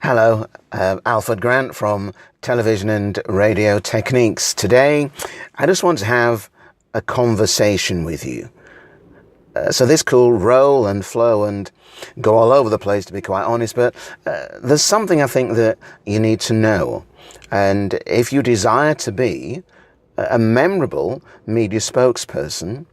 Hello, Alford Grant from Television and Radio Techniques. Today, I just want to have a conversation with you. So this could roll and flow and go all over the place, to be quite honest, but there's something I think that you need to know. And if you desire to be a memorable media spokesperson,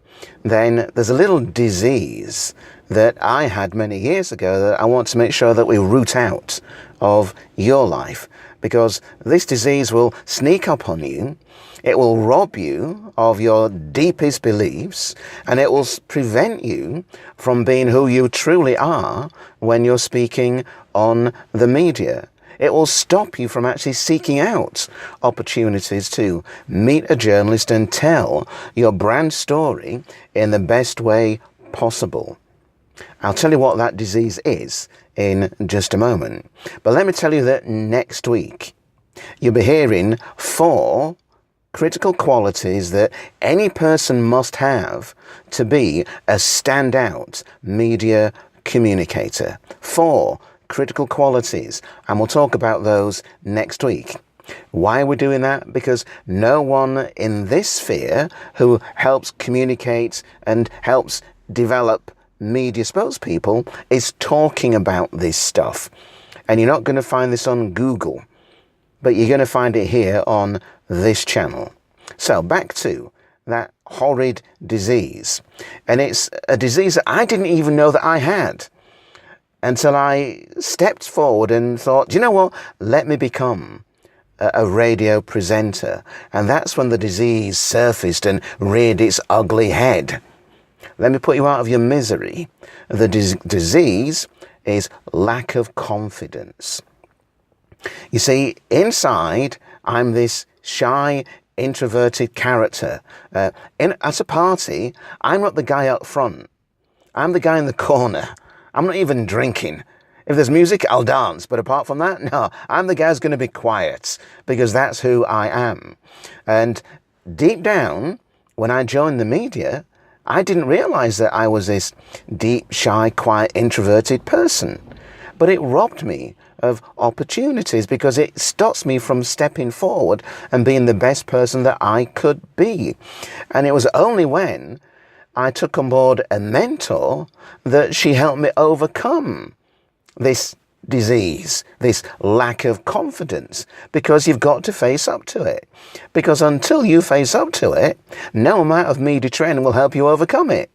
then there's a little disease that I had many years ago that I want to make sure that we root out of your life, because this disease will sneak up on you. It will rob you of your deepest beliefs, and it will prevent you from being who you truly are when you're speaking on the media. It will stop you from actually seeking out opportunities to meet a journalist and tell your brand story in the best way possible. I'll tell you what that disease is in just a moment. But let me tell you that next week, you'll be hearing 4 critical qualities that any person must have to be a standout media communicator. 4 critical qualities, and we'll talk about those next week. Why are we doing that? Because no one in this sphere who helps communicate and helps develop media spokespeople is talking about this stuff. And you're not going to find this on Google, but you're going to find it here on this channel. So back to that horrid disease. And it's a disease that I didn't even know that I had until I stepped forward and thought, do you know what? Let me become a radio presenter. And that's when the disease surfaced and reared its ugly head. Let me put you out of your misery. The disease is lack of confidence. You see, inside, I'm this shy, introverted character. At a party, I'm not the guy up front. I'm the guy in the corner. I'm not even drinking. If there's music, I'll dance. But apart from that, no, I'm the guy who's going to be quiet, because that's who I am. And deep down, when I joined the media, I didn't realize that I was this deep, shy, quiet, introverted person. But it robbed me of opportunities because it stops me from stepping forward and being the best person that I could be. And it was only when I took on board a mentor that she helped me overcome this disease, this lack of confidence, because you've got to face up to it. Because until you face up to it, no amount of media training will help you overcome it.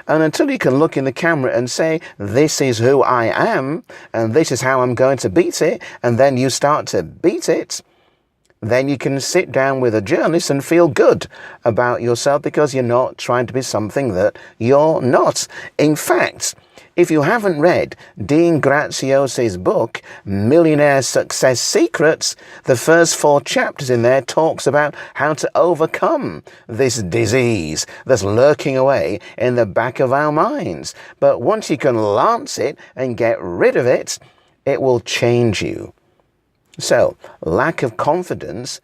And until you can look in the camera and say, this is who I am, and this is how I'm going to beat it, and then you start to beat it, then you can sit down with a journalist and feel good about yourself, because you're not trying to be something that you're not. In fact, if you haven't read Dean Graziosi's book, Millionaire Success Secrets, the first 4 chapters in there talks about how to overcome this disease that's lurking away in the back of our minds. But once you can lance it and get rid of it, it will change you. So, lack of confidence,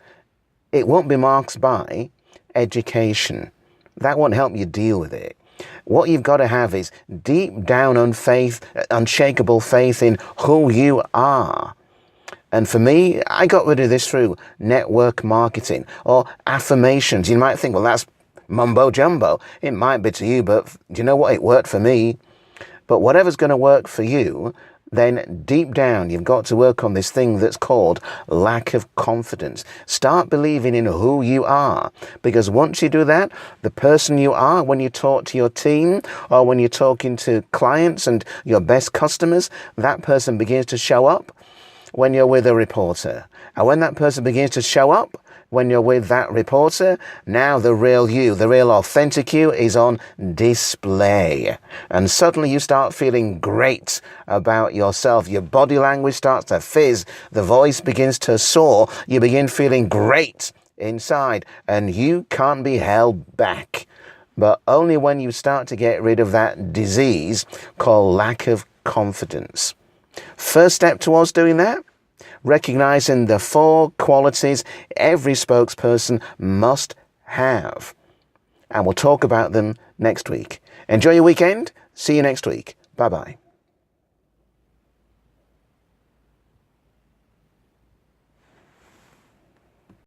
it won't be marked by education. That won't help you deal with it. What you've got to have is deep down unshakable faith in who you are. And for me, I got rid of this through network marketing or affirmations. You might think, well, that's mumbo jumbo. It might be to you, but do you know what? It worked for me. But whatever's going to work for you, then deep down, you've got to work on this thing that's called lack of confidence. Start believing in who you are, because once you do that, the person you are, when you talk to your team or when you're talking to clients and your best customers, that person begins to show up when you're with a reporter. And when that person begins to show up when you're with that reporter, now the real you, the real authentic you is on display. And suddenly you start feeling great about yourself. Your body language starts to fizz. The voice begins to soar. You begin feeling great inside, and you can't be held back. But only when you start to get rid of that disease called lack of confidence. First step towards doing that, recognizing the 4 qualities every spokesperson must have. And we'll talk about them next week. Enjoy your weekend. See you next week. Bye-bye.